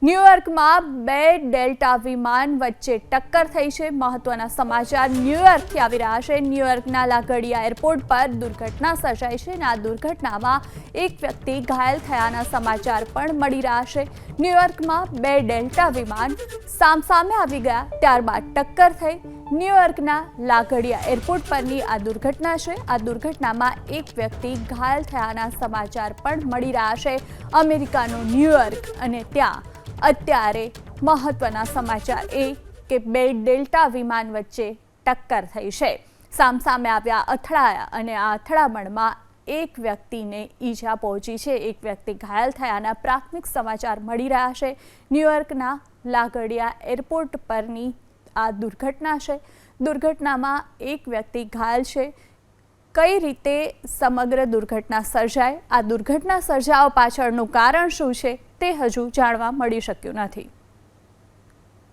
ન્યૂયોર્કમાં બે ડેલ્ટા વિમાન વચ્ચે ટક્કર થઈ છે। મહત્વના સમાચાર ન્યૂયોર્કથી આવી રહ્યા છે। ન્યૂયોર્કના લાગડિયા એરપોર્ટ પર દુર્ઘટના સર્જાઈ છે અને આ દુર્ઘટનામાં એક વ્યક્તિ ઘાયલ થયાના સમાચાર પણ મળી રહ્યા છે। ન્યૂયોર્કમાં બે ડેલ્ટા વિમાન સામસામે આવી ગયા, ત્યારબાદ ટક્કર થઈ। ન્યૂયોર્કના લાગડિયા એરપોર્ટ પરની આ દુર્ઘટના છે। આ દુર્ઘટનામાં એક વ્યક્તિ ઘાયલ થયાના સમાચાર પણ મળી રહ્યા છે। અમેરિકાનું ન્યૂયોર્ક અને ત્યાં અત્યારે મહત્વના સમાચાર એ કે બે ડેલ્ટા વિમાન વચ્ચે ટક્કર થઈ છે। સામસામે આવ્યા, અથડાયા અને આ અથડામણમાં એક વ્યક્તિને ઈજા પહોંચી છે, એક વ્યક્તિ ઘાયલ થયાના પ્રાથમિક સમાચાર મળી રહ્યા છે। ન્યૂયોર્કના લાગડિયા એરપોર્ટ પરની આ દુર્ઘટના છે। દુર્ઘટનામાં એક વ્યક્તિ ઘાયલ છે। કઈ રીતે સમગ્ર દુર્ઘટના સર્જાઈ, આ દુર્ઘટના સર્જાવા પાછળનું કારણ શું છે તે હજુ જાણવા મળી શક્યું નથી।